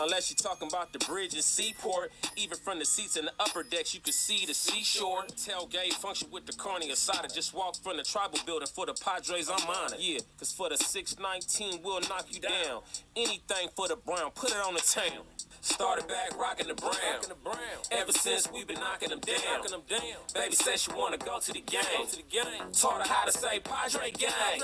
Unless you're talking about the bridge and seaport. Even from the seats in the upper decks, you can see the seashore. Tailgate function with the carne asada. Just walk from the tribal building for the Padres, I'm on it. Yeah, cause for the 619, we'll knock you down. Anything for the Brown, put it on the town. Started back rocking the Brown. Ever since we've been knocking them down. Baby said she wanna go to the game. Taught her how to say Padre gang.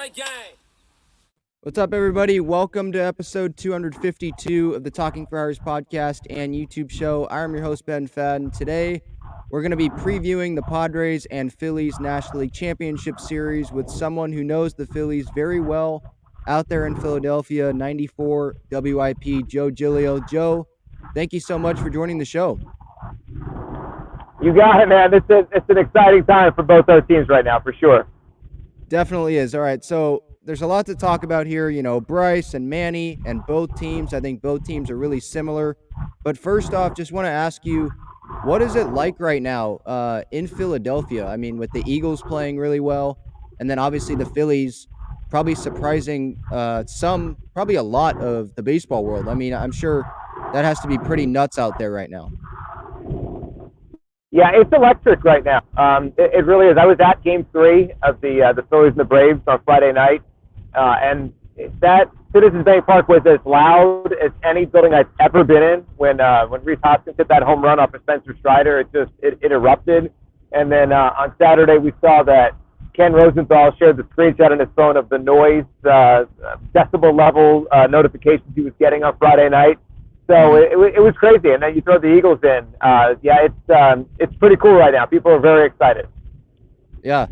What's up, everybody? Welcome to episode 252 of the Talking Friars podcast and YouTube show. I'm your host, Ben Fadden. Today, we're going to be previewing the Padres and Phillies National League Championship Series with someone who knows the Phillies very well out there in Philadelphia, 94 WIP, Joe Giglio. Joe, thank you so much for joining the show. You got it, man. It's an exciting time for both our teams right now, for sure. Definitely is. All right, so there's a lot to talk about here, you know, Bryce and Manny and both teams. I think both teams are really similar. But first off, just want to ask you, what is it like right now in Philadelphia? I mean, with the Eagles playing really well, and then obviously the Phillies probably surprising probably a lot of the baseball world. I mean, I'm sure that has to be pretty nuts out there right now. Yeah, it's electric right now. It really is. I was at Game 3 of the Phillies and the Braves on Friday night, and that Citizens Bank Park was as loud as any building I've ever been in. When Rhys Hoskins hit that home run off of Spencer Strider, it erupted. And then on Saturday we saw that Ken Rosenthal shared the screenshot on his phone of the noise decibel level notifications he was getting on Friday night. So it was crazy, and then you throw the Eagles in. It's pretty cool right now. People are very excited. Yeah,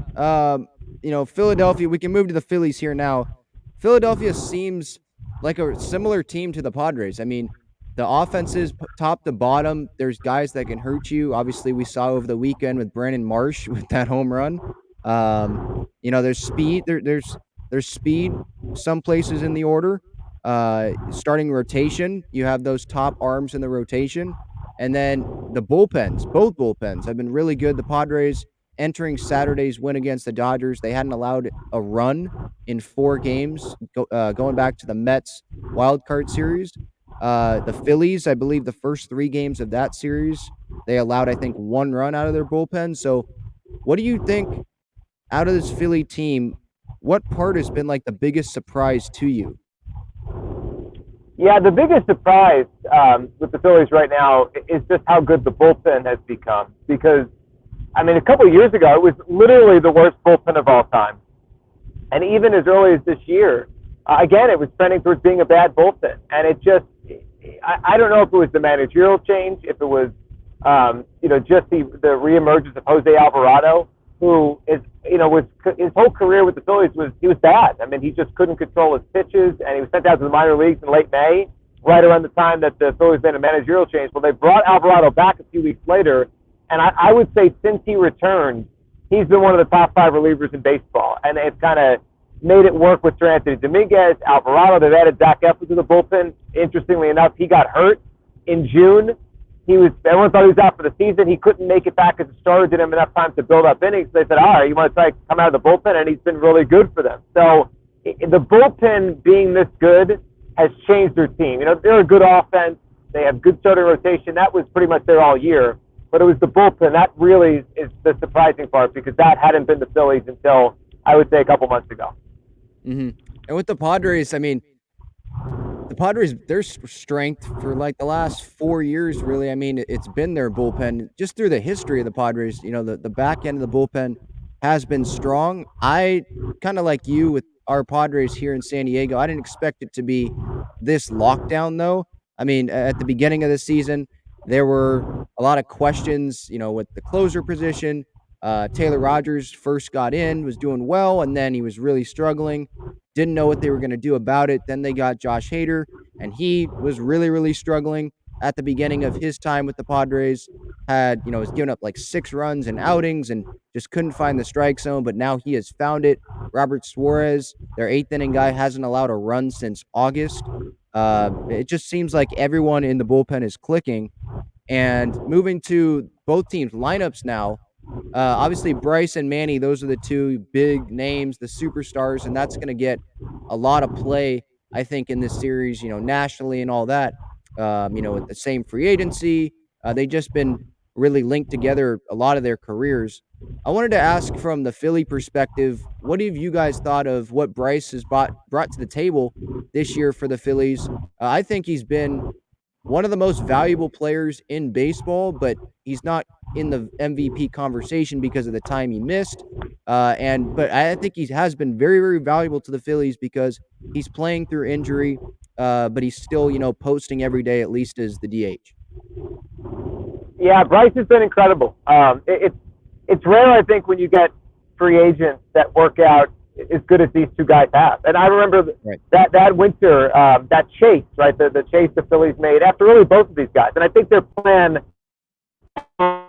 you know, Philadelphia. We can move to the Phillies here now. Philadelphia seems like a similar team to the Padres. I mean, the offenses top to bottom. There's guys that can hurt you. Obviously, we saw over the weekend with Brandon Marsh with that home run. You know, there's speed. There's speed some places in the order. Starting rotation, you have those top arms in the rotation, and then the bullpens. Both bullpens have been really good. The Padres entering Saturday's win against the Dodgers, they hadn't allowed a run in 4 games, going back to the Mets wild card series. The Phillies, I believe the first 3 games of that series, they allowed, I think, 1 run out of their bullpen. So what do you think out of this Philly team? What part has been like the biggest surprise to you? Yeah, the biggest surprise with the Phillies right now is just how good the bullpen has become. Because, I mean, a couple of years ago, it was literally the worst bullpen of all time. And even as early as this year, again, it was trending towards being a bad bullpen. And it just, I don't know if it was the managerial change, if it was, just the reemergence of Jose Alvarado, who is, was his whole career with the Phillies he was bad. I mean, he just couldn't control his pitches, and he was sent out to the minor leagues in late May, right around the time that the Phillies made a managerial change. Well, they brought Alvarado back a few weeks later, and I would say since he returned, he's been one of the top 5 relievers in baseball, and they've kind of made it work with Anthony Dominguez, Alvarado. They've added Zach Eflin to the bullpen. Interestingly enough, he got hurt in June. Everyone thought he was out for the season. He couldn't make it back as a starter. Didn't have enough time to build up innings. They said, all right, you want to try to come out of the bullpen? And he's been really good for them. So the bullpen being this good has changed their team. They're a good offense. They have good starting rotation. That was pretty much there all year. But it was the bullpen. That really is the surprising part, because that hadn't been the Phillies until, I would say, a couple months ago. Mm-hmm. And with the Padres, I mean, the Padres, their strength for like the last 4 years, really, I mean, it's been their bullpen. Just through the history of the Padres, the back end of the bullpen has been strong. I kind of like you with our Padres here in San Diego. I didn't expect it to be this lockdown, though. I mean, at the beginning of the season, there were a lot of questions, with the closer position. Taylor Rogers first got in, was doing well, and then he was really struggling. Didn't know what they were going to do about it. Then they got Josh Hader, and he was really, really struggling at the beginning of his time with the Padres. Was giving up like 6 runs and outings and just couldn't find the strike zone, but now he has found it. Robert Suarez, their 8th inning guy, hasn't allowed a run since August. It just seems like everyone in the bullpen is clicking. And moving to both teams' lineups now, obviously Bryce and Manny, those are the 2 big names, the superstars, and that's going to get a lot of play, I think, in this series, nationally and all that. with the same free agency. They've just been really linked together a lot of their careers. I wanted to ask from the Philly perspective, what have you guys thought of what Bryce has brought to the table this year for the Phillies? I think he's been one of the most valuable players in baseball, but he's not in the MVP conversation because of the time he missed. But I think he has been very, very valuable to the Phillies because he's playing through injury, but he's still, posting every day at least as the DH. Yeah, Bryce has been incredible. It's rare, I think, when you get free agents that work out as good as these two guys have. And I remember that winter, that chase, right, the chase the Phillies made after really both of these guys. And I think their plan, I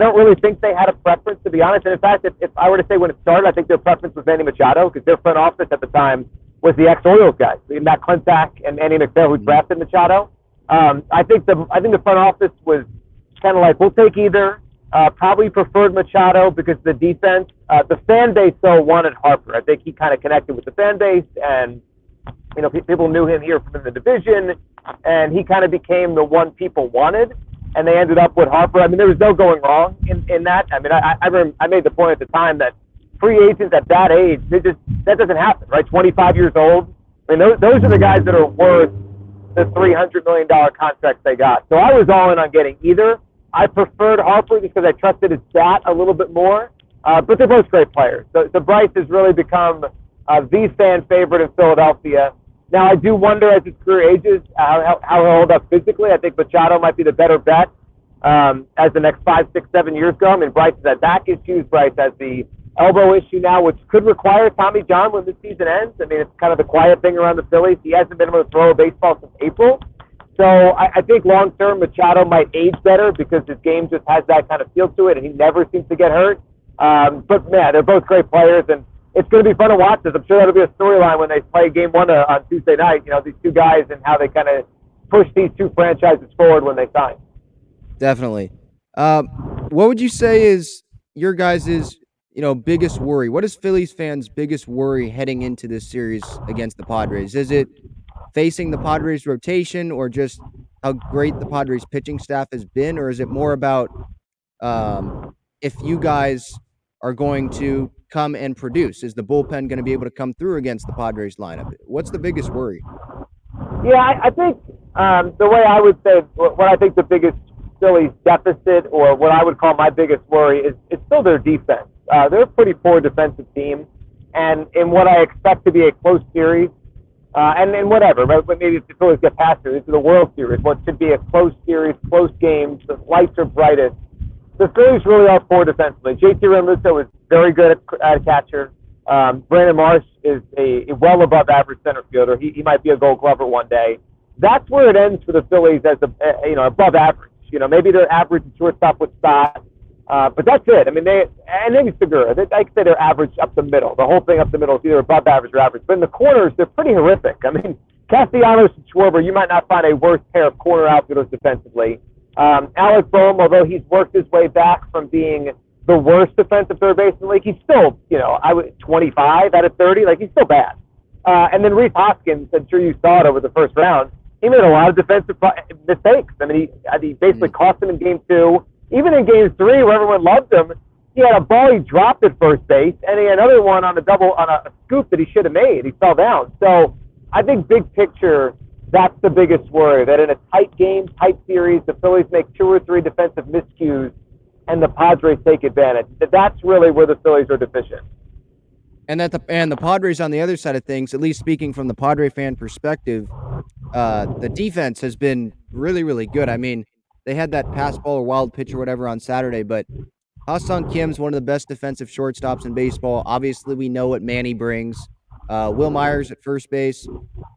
don't really think they had a preference, to be honest. And in fact, if I were to say when it started, I think their preference was Manny Machado because their front office at the time was the ex-Orioles guys, Matt Klentak and Andy McPhail, who drafted Machado. I think the front office was kind of like, we'll take either. Probably preferred Machado because the defense, the fan base though wanted Harper. I think he kind of connected with the fan base, and people knew him here from the division, and he kind of became the one people wanted. And they ended up with Harper. I mean, there was no going wrong in that. I mean, I made the point at the time that free agents at that age, that doesn't happen, right? 25 years old. I mean, those are the guys that are worth the $300 million contracts they got. So I was all in on getting either. I preferred Harper because I trusted his bat a little bit more. But they're both great players. So Bryce has really become the fan favorite in Philadelphia. Now, I do wonder as his career ages how he'll hold up physically. I think Machado might be the better bet as the next 5, 6, 7 years go. I mean, Bryce has had back issues. Bryce has the elbow issue now, which could require Tommy John when the season ends. I mean, it's kind of the quiet thing around the Phillies. He hasn't been able to throw a baseball since April. So I think long-term Machado might age better because his game just has that kind of feel to it, and he never seems to get hurt. But, man, they're both great players, and it's going to be fun to watch this. I'm sure that'll be a storyline when they play Game 1 on Tuesday night, these two guys and how they kind of push these two franchises forward when they sign. Definitely. What would you say is your guys' biggest worry? What is Phillies fans' biggest worry heading into this series against the Padres? Is it facing the Padres rotation or just how great the Padres pitching staff has been? Or is it more about if you guys are going to come and produce? Is the bullpen going to be able to come through against the Padres lineup? What's the biggest worry? Yeah, I think the way I would say what I think the biggest Phillies deficit, or what I would call my biggest worry, is still their defense. They're a pretty poor defensive team, and in what I expect to be a close series, and whatever, but maybe if the Phillies get past it, this is the World Series, what should be a close series, close games, the lights are brightest. The Phillies really are poor defensively. JT Realmuto is very good at catcher. Brandon Marsh is a well above average center fielder. He might be a Gold Glover one day. That's where it ends for the Phillies as above average. Maybe they're average and shortstop with Stott, but that's it. I mean, and maybe Segura. I could say they're average up the middle. The whole thing up the middle is either above average or average. But in the corners, they're pretty horrific. I mean, Castellanos and Schwarber, you might not find a worse pair of corner outfielders defensively. Alec Boehm, although he's worked his way back from being the worst defensive third baseman in the league, he's still, 25 out of 30. Like, he's still bad. And then Reese Hoskins, I'm sure you saw it over the first round, he made a lot of defensive mistakes. I mean, he basically cost them in Game 2. Even in Game 3, where everyone loved him, he had a ball he dropped at first base, and he had another one on a scoop that he should have made. He fell down. So I think big picture, that's the biggest worry, that in a tight game, tight series, the Phillies make 2 or 3 defensive miscues, and the Padres take advantage. That's really where the Phillies are deficient. And the Padres on the other side of things, at least speaking from the Padre fan perspective, the defense has been really, really good. I mean, they had that pass ball or wild pitch or whatever on Saturday, but Ha-Sung Kim's one of the best defensive shortstops in baseball. Obviously, we know what Manny brings. Will Myers at first base.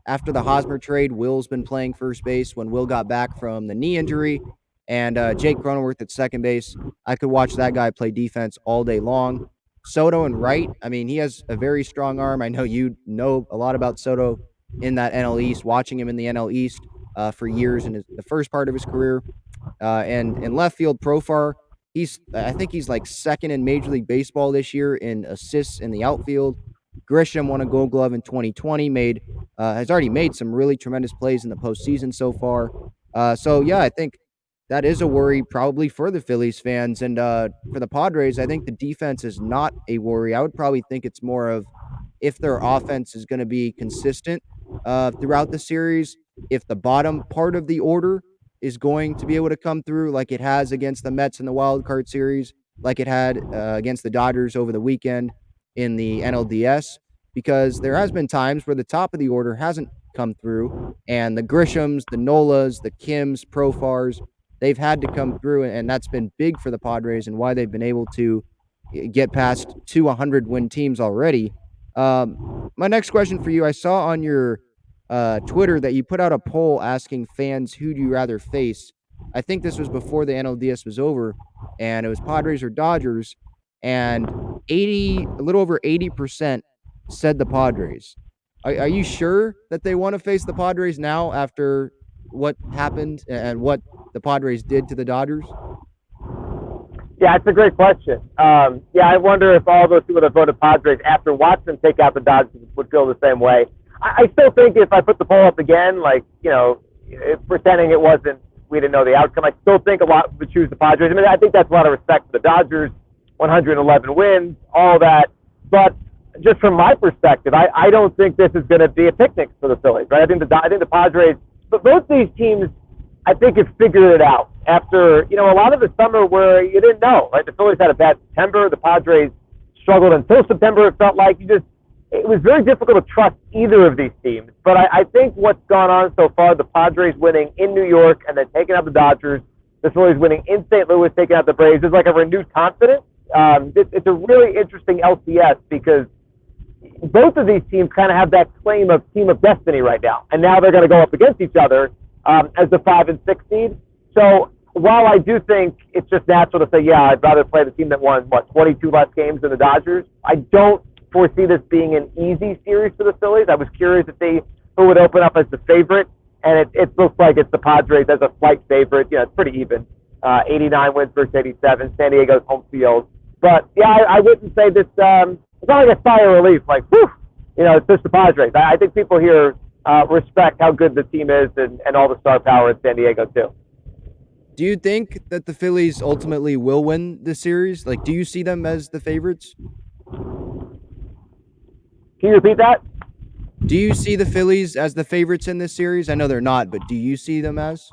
After the Hosmer trade, Will's been playing first base when Will got back from the knee injury. And Jake Cronenworth at second base. I could watch that guy play defense all day long. Soto and Wright, I mean, he has a very strong arm. I know you know a lot about Soto in that NL East, watching him in the NL East for years in the first part of his career. And in left field, Profar, I think he's like second in Major League Baseball this year in assists in the outfield. Grisham won a Gold Glove in 2020. Has already made some really tremendous plays in the postseason so far. So yeah, I think that is a worry probably for the Phillies fans, and for the Padres, I think the defense is not a worry. I would probably think it's more of if their offense is going to be consistent throughout the series, if the bottom part of the order is going to be able to come through like it has against the Mets in the wild card series, like it had against the Dodgers over the weekend in the NLDS, because there has been times where the top of the order hasn't come through, and the Grishams, the Nolas, the Kims, Profars, they've had to come through, and that's been big for the Padres and why they've been able to get past 100-win teams already. My next question for you, I saw on your Twitter that you put out a poll asking fans who do you rather face. I think this was before the NLDS was over, and it was Padres or Dodgers, and a little over 80% said the Padres. Are you sure that they want to face the Padres now after what happened and what the Padres did to the Dodgers? Yeah, it's a great question. Yeah, I wonder if all those people that voted Padres after watching them take out the Dodgers would feel the same way. I still think if I put the poll up again, like, pretending it wasn't, we didn't know the outcome, I still think a lot would choose the Padres. I mean, I think that's a lot of respect for the Dodgers, 111 wins, all that. But just from my perspective, I don't think this is going to be a picnic for the Phillies, right? I think the Padres, but both these teams, I think, have figured it out after, a lot of the summer where you didn't know, right? The Phillies had a bad September. The Padres struggled until September. It felt like it was very difficult to trust either of these teams. But I think what's gone on so far, the Padres winning in New York and then taking out the Dodgers, the Phillies winning in St. Louis, taking out the Braves, is like a renewed confidence. It's a really interesting LCS because both of these teams kind of have that claim of team of destiny right now. And now they're going to go up against each other as the 5 and 6 seed. So while I do think it's just natural to say, yeah, I'd rather play the team that won, 22 less games than the Dodgers, I don't foresee this being an easy series for the Phillies. I was curious to see who would open up as the favorite, and it looks like it's the Padres as a slight favorite. Yeah, it's pretty even. 89 wins versus 87. San Diego's home field. But, yeah, I wouldn't say this it's not like a sigh of relief, like, whew, it's just the Padres. I think people here respect how good the team is and all the star power in San Diego, too. Do you think that the Phillies ultimately will win the series? Like, do you see them as the favorites? Can you repeat that? Do you see the Phillies as the favorites in this series? I know they're not, but do you see them as?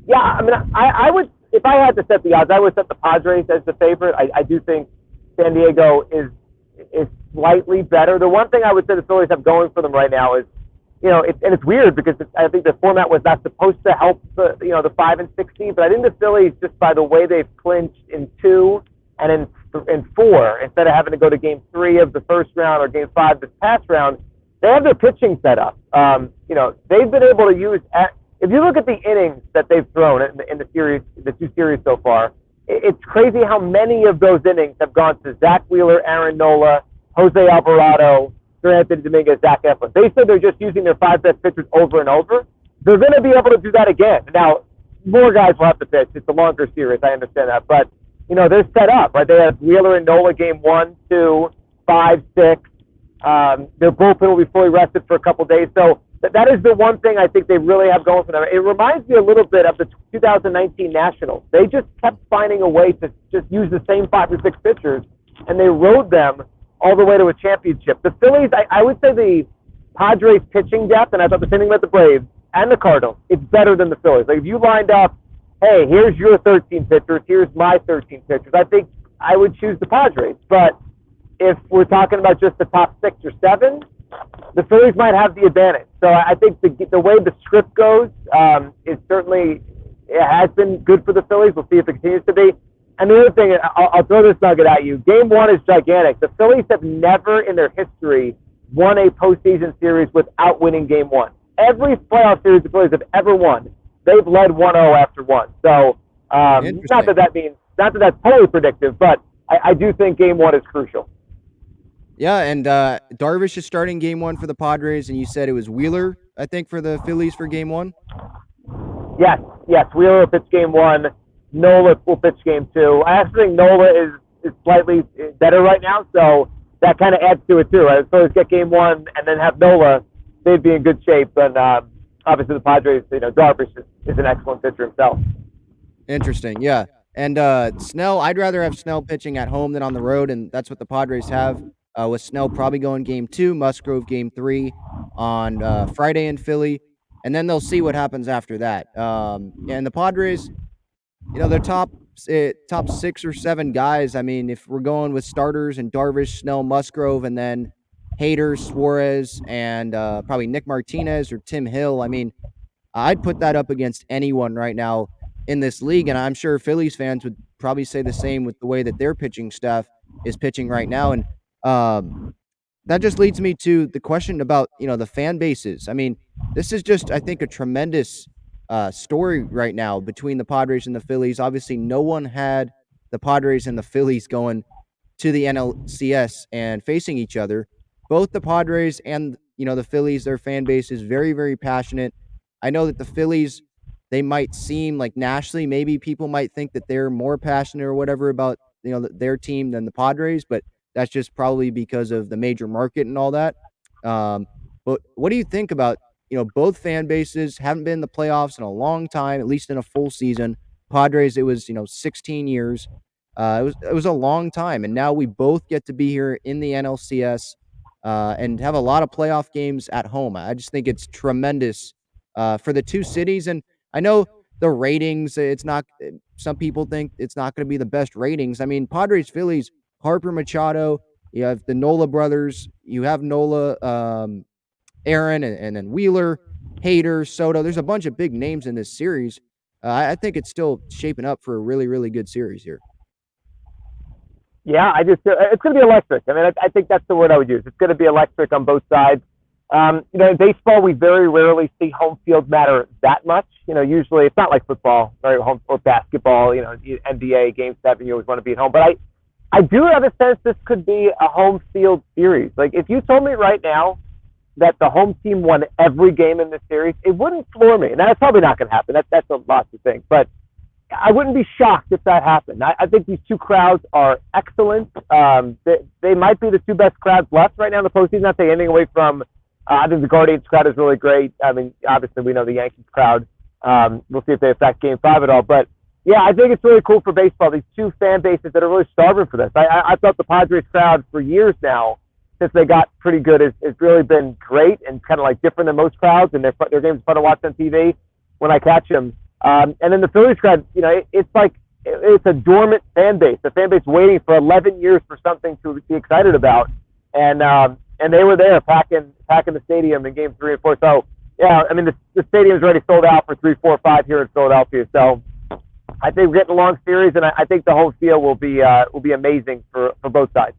Yeah, I mean, I would, if I had to set the odds, I would set the Padres as the favorite. I do think San Diego is slightly better. The one thing I would say the Phillies have going for them right now is, it's weird because I think the format was not supposed to help the 5 and 6 seed, but I think the Phillies, just by the way they've clinched in 2 and in 4, instead of having to go to Game 3 of the first round or Game 5 this past round, they have their pitching set up. They've been able to use. If you look at the innings that they've thrown in the series, the 2 series so far, it's crazy how many of those innings have gone to Zach Wheeler, Aaron Nola, Jose Alvarado, Anthony Dominguez, Zach Eflin. They said they're just using their 5 best pitchers over and over. They're going to be able to do that again. Now, more guys will have to pitch. It's a longer series. I understand that. But, they're set up, right? They have Wheeler and Nola game 1, 2, 5, 6. Their bullpen will be fully rested for a couple days. So that is the one thing I think they really have going for them. It reminds me a little bit of the 2019 Nationals. They just kept finding a way to just use the same 5 or 6 pitchers, and they rode them all the way to a championship. The Phillies, I would say the Padres pitching depth, and I thought the same thing about the Braves and the Cardinals, it's better than the Phillies. Like if you lined up, hey, here's your 13 pitchers, here's my 13 pitchers, I think I would choose the Padres. But if we're talking about just the top 6 or 7, the Phillies might have the advantage. So I think the way the script goes is certainly, it has been good for the Phillies. We'll see if it continues to be. And the other thing, I'll throw this nugget at you. Game 1 is gigantic. The Phillies have never in their history won a postseason series without winning Game 1. Every playoff series the Phillies have ever won, they've led 1-0 after 1. So not that that's totally predictive, but I do think Game 1 is crucial. Yeah, and Darvish is starting Game 1 for the Padres, and you said it was Wheeler, I think, for the Phillies for Game 1? Yes. Wheeler will pitch Game 1. Nola will pitch Game 2. I actually think Nola is slightly better right now, so that kind of adds to it too. Right? If the Phillies get game one and then have Nola, they'd be in good shape. And obviously the Padres, Darvish is an excellent pitcher himself. Interesting, yeah. And Snell, I'd rather have Snell pitching at home than on the road, and that's what the Padres have. With Snell probably going game 2, Musgrove game 3 on Friday in Philly, and then they'll see what happens after that. And the Padres, their top 6 or 7 guys. I mean, if we're going with starters and Darvish, Snell, Musgrove, and then Hader, Suarez, and probably Nick Martinez or Tim Hill. I mean, I'd put that up against anyone right now in this league, and I'm sure Phillies fans would probably say the same with the way that their pitching staff is pitching right now. And that just leads me to the question about the fan bases. I mean, this is just, I think, a tremendous story right now between the Padres and the Phillies. Obviously, no one had the Padres and the Phillies going to the NLCS and facing each other. Both the Padres and the Phillies, their fan base is very, very passionate. I know that the Phillies, they might seem like nationally, maybe people might think that they're more passionate or whatever about their team than the Padres, but that's just probably because of the major market and all that. But what do you think about both fan bases haven't been in the playoffs in a long time, at least in a full season? Padres, it was 16 years. It was a long time, and now we both get to be here in the NLCS and have a lot of playoff games at home. I just think it's tremendous for the two cities, and I know the ratings. It's not. Some people think it's not going to be the best ratings. I mean, Padres, Phillies, Harper, Machado. You have the Nola brothers. You have Nola, Aaron, and then Wheeler, Hader, Soto. There's a bunch of big names in this series. I think it's still shaping up for a really, really good series here. Yeah, it's going to be electric. I mean, I think that's the word I would use. It's going to be electric on both sides. In baseball, we very rarely see home field matter that much. Usually it's not like football, right? Home or basketball. NBA Game 7, you always want to be at home. But I do have a sense this could be a home field series. Like if you told me right now that the home team won every game in this series, it wouldn't floor me. And that's probably not going to happen. That's a lot to think. But I wouldn't be shocked if that happened. I think these two crowds are excellent. They might be the two best crowds left right now in the postseason. Not taking anything away from. I think the Guardians crowd is really great. I mean, obviously we know the Yankees crowd. We'll see if they affect Game 5 at all. But yeah, I think it's really cool for baseball. These two fan bases that are really starving for this. I thought the Padres crowd for years now, since they got pretty good, has really been great and kind of like different than most crowds. And their games are fun to watch on TV when I catch them. And then the Phillies crowd, it's like it's a dormant fan base. The fan base waiting for 11 years for something to be excited about. And they were there packing the stadium in Game 3 and 4. So yeah, I mean the stadium's already sold out for 3, 4, 5 here in Philadelphia. So I think we're getting a long series, and I think the home field will be amazing for both sides.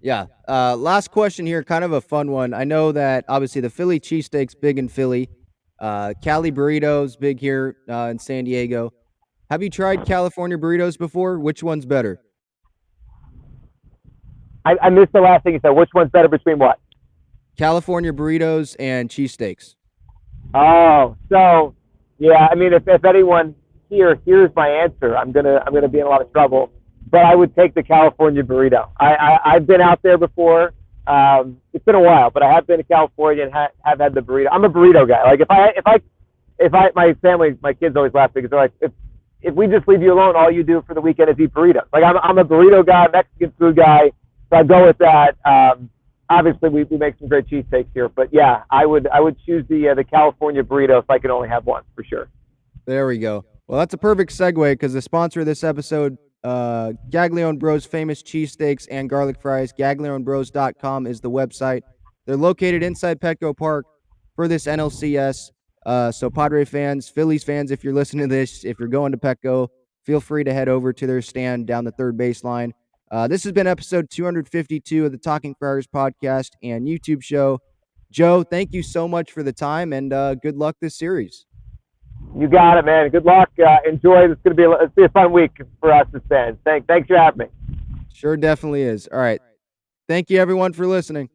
Yeah. Last question here, kind of a fun one. I know that obviously the Philly cheesesteak's big in Philly. Cali burritos big here in San Diego. Have you tried California burritos before? Which one's better? I missed the last thing you said. Which one's better between what? California burritos and cheesesteaks. Oh, so yeah. I mean, if anyone here's my answer, I'm gonna be in a lot of trouble. But I would take the California burrito. I've been out there before. It's been a while, but I have been to California and have had the burrito. I'm a burrito guy. Like if I my family, my kids always laugh because they're like, if we just leave you alone, all you do for the weekend is eat burritos. Like I'm a burrito guy, Mexican food guy. So I go with that. Obviously, we make some great cheesesteaks here, but yeah, I would choose the California burrito if I could only have one for sure. There we go. Well, that's a perfect segue because the sponsor of this episode, Gaglione Bros famous cheesesteaks and garlic fries, GaglioneBros.com is the website. They're located inside Petco Park for this NLCS. So Padre fans, Phillies fans, if you're listening to this, if you're going to Petco, feel free to head over to their stand down the third baseline. This has been episode 252 of the Talking Friars podcast and YouTube show. Joe, thank you so much for the time, and good luck this series. You got it, man. Good luck. Enjoy. It's going to be a fun week for us as fans. Thanks for having me. Sure definitely is. All right. Thank you, everyone, for listening.